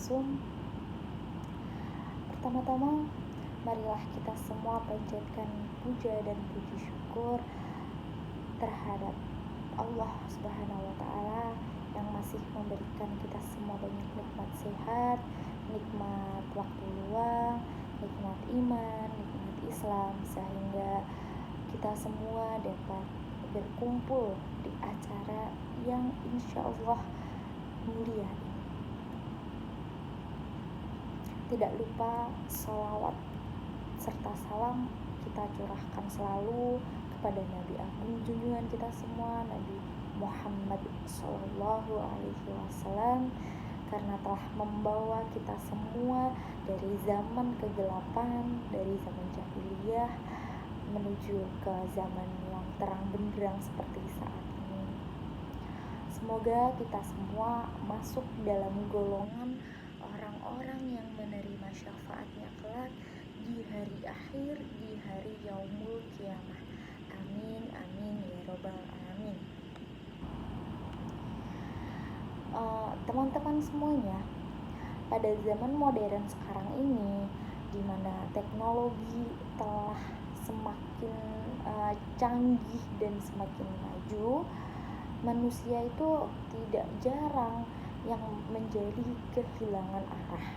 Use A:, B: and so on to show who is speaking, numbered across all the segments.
A: berlangsung, pertama-tama marilah kita semua panjatkan puja dan puji syukur terhadap Allah Subhanahu wa Ta'ala yang masih memberikan kita semua banyak nikmat sehat, nikmat waktu luang, nikmat iman, nikmat Islam, sehingga kita semua dapat berkumpul di acara yang insya Allah mulia ini. Tidak lupa sholawat serta salam kita curahkan selalu kepada Nabi Agung junjungan kita semua, Nabi Muhammad Sallallahu Alaihi Wasallam, karena telah membawa kita semua dari zaman kegelapan, dari zaman jahiliyah menuju ke zaman yang terang benderang seperti saat ini. Semoga kita semua masuk dalam golongan orang-orang yang menerima syafaatnya kelak di hari akhir, di hari yaumul kiamah. Amin, amin ya robbal alamin. Teman-teman semuanya, pada zaman modern sekarang ini, di mana teknologi telah semakin canggih dan semakin maju, manusia itu tidak jarang yang menjadi kehilangan arah.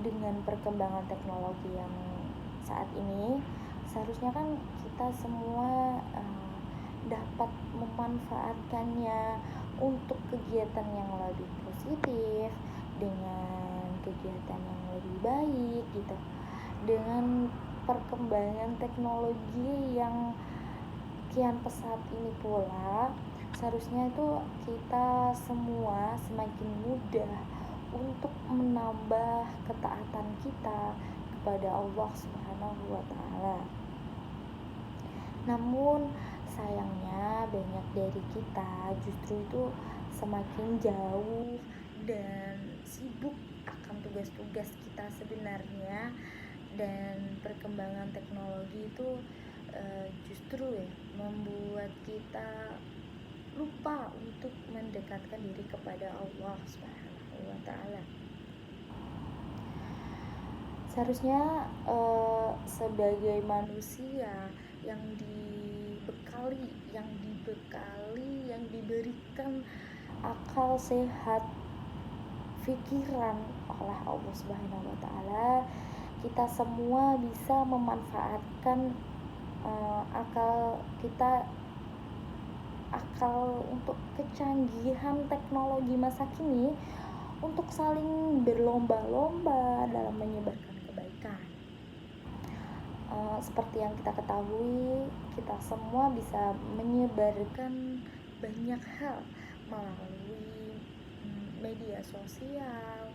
A: Dengan perkembangan teknologi yang saat ini, seharusnya kan kita semua dapat memanfaatkannya untuk kegiatan yang lebih positif, dengan kegiatan yang lebih baik gitu. Dengan perkembangan teknologi yang kian pesat ini pula, seharusnya itu kita semua semakin mudah untuk menambah ketaatan kita kepada Allah Subhanahu wa Ta'ala. Namun sayangnya banyak dari kita justru itu semakin jauh dan sibuk akan tugas-tugas kita sebenarnya, dan perkembangan teknologi itu justru membuat kita lupa untuk mendekatkan diri kepada Allah Subhanahu wa Ta'ala. Seharusnya sebagai manusia yang dibekali, yang diberikan akal sehat, pikiran oleh Allah Subhanahu wa Ta'ala, kita semua bisa memanfaatkan akal untuk kecanggihan teknologi masa kini untuk saling berlomba-lomba dalam menyebarkan kebaikan. Seperti yang kita ketahui, kita semua bisa menyebarkan banyak hal melalui media sosial,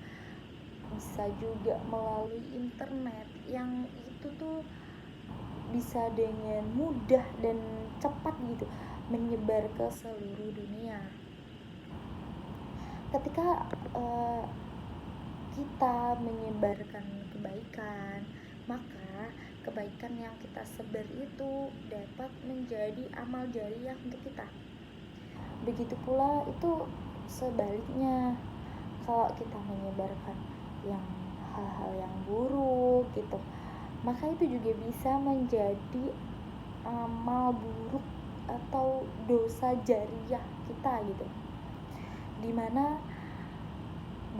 A: bisa juga melalui internet, yang itu tuh bisa dengan mudah dan cepat gitu menyebar ke seluruh dunia. Ketika kita menyebarkan kebaikan, maka kebaikan yang kita sebar itu dapat menjadi amal jariah untuk kita. Begitu pula itu sebaliknya, kalau kita menyebarkan yang hal-hal yang buruk gitu, maka itu juga bisa menjadi amal buruk atau dosa jariah kita gitu, dimana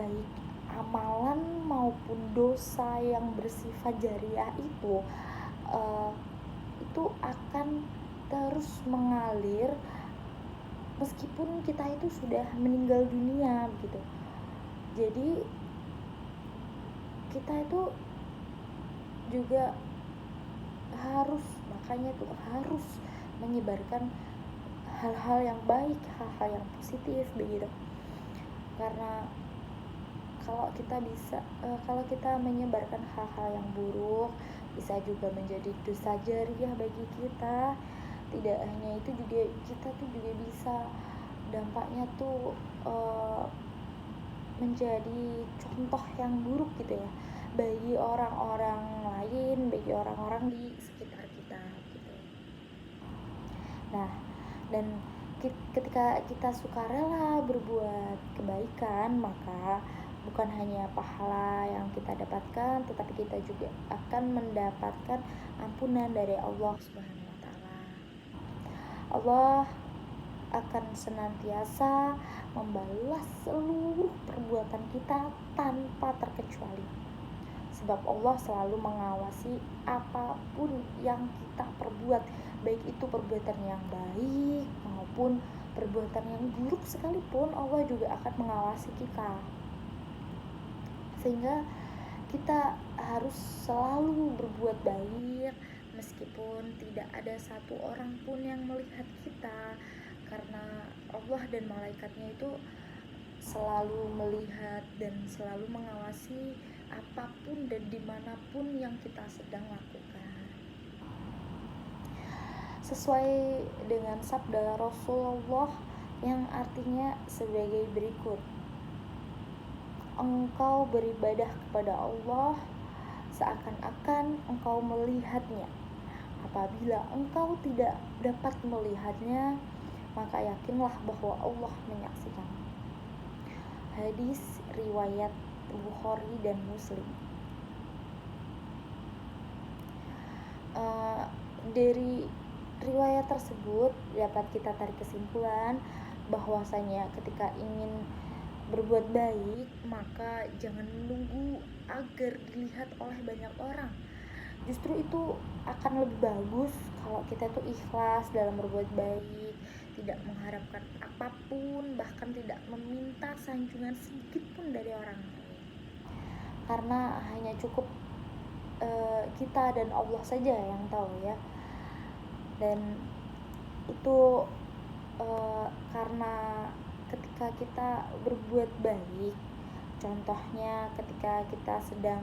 A: baik amalan maupun dosa yang bersifat jariah itu akan terus mengalir meskipun kita itu sudah meninggal dunia gitu. Jadi kita itu juga harus menyebarkan hal-hal yang baik, hal-hal yang positif begitu. Karena kalau kita menyebarkan hal-hal yang buruk, bisa juga menjadi dosa jariah bagi kita. Tidak hanya itu, juga kita tuh juga bisa dampaknya tuh menjadi contoh yang buruk gitu ya bagi orang-orang lain, bagi orang-orang di sekitar kita gitu. Nah, dan ketika kita sukarela berbuat kebaikan, maka bukan hanya pahala yang kita dapatkan, tetapi kita juga akan mendapatkan ampunan dari Allah Subhanahu wa taala. Allah akan senantiasa membalas seluruh perbuatan kita tanpa terkecuali. Sebab Allah selalu mengawasi apapun yang kita perbuat, baik itu perbuatan yang baik maupun perbuatan yang buruk sekalipun, Allah juga akan mengawasi kita. Sehingga kita harus selalu berbuat baik meskipun tidak ada satu orang pun yang melihat kita, karena Allah dan malaikatnya itu selalu melihat dan selalu mengawasi apapun dan dimanapun yang kita sedang lakukan. Sesuai dengan sabda Rasulullah yang artinya sebagai berikut: engkau beribadah kepada Allah seakan-akan engkau melihatnya. Apabila engkau tidak dapat melihatnya, maka yakinlah bahwa Allah menyaksikan. Hadis riwayat Bukhari dan Muslim. Dari riwayat tersebut dapat kita tarik kesimpulan bahwasanya ketika ingin berbuat baik, maka jangan menunggu agar dilihat oleh banyak orang. Justru itu akan lebih bagus kalau kita tuh ikhlas dalam berbuat baik, tidak mengharapkan apapun, bahkan tidak meminta sanjungan sedikit pun dari orang lain. Karena hanya cukup kita dan Allah saja yang tahu ya. Dan itu karena ketika kita berbuat baik, contohnya ketika kita sedang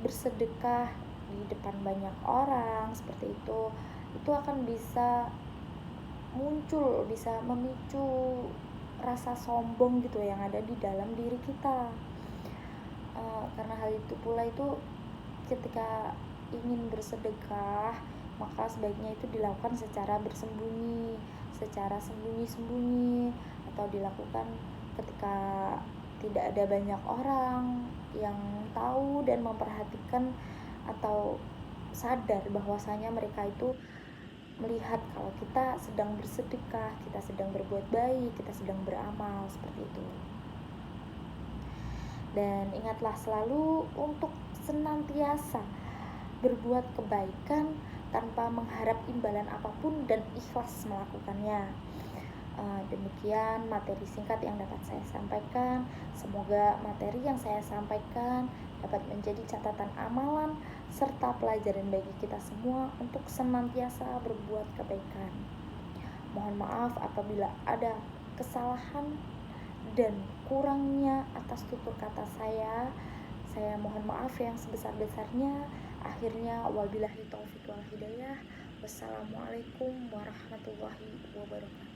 A: bersedekah di depan banyak orang seperti itu akan bisa muncul, bisa memicu rasa sombong gitu yang ada di dalam diri kita. Karena hal itu pula itu ketika ingin bersedekah, maka sebaiknya itu dilakukan secara bersembunyi, secara sembunyi-sembunyi, atau dilakukan ketika tidak ada banyak orang yang tahu dan memperhatikan atau sadar bahwasanya mereka itu melihat kalau kita sedang bersedekah, kita sedang berbuat baik, kita sedang beramal seperti itu. Dan ingatlah selalu untuk senantiasa berbuat kebaikan tanpa mengharap imbalan apapun dan ikhlas melakukannya. Demikian materi singkat yang dapat saya sampaikan. Semoga materi yang saya sampaikan dapat menjadi catatan amalan serta pelajaran bagi kita semua untuk senantiasa berbuat kebaikan. Mohon maaf apabila ada kesalahan dan kurangnya atas tutur kata saya. Saya mohon maaf yang sebesar-besarnya. Akhirnya wabillahi taufiq wal hidayah. Wassalamualaikum warahmatullahi wabarakatuh.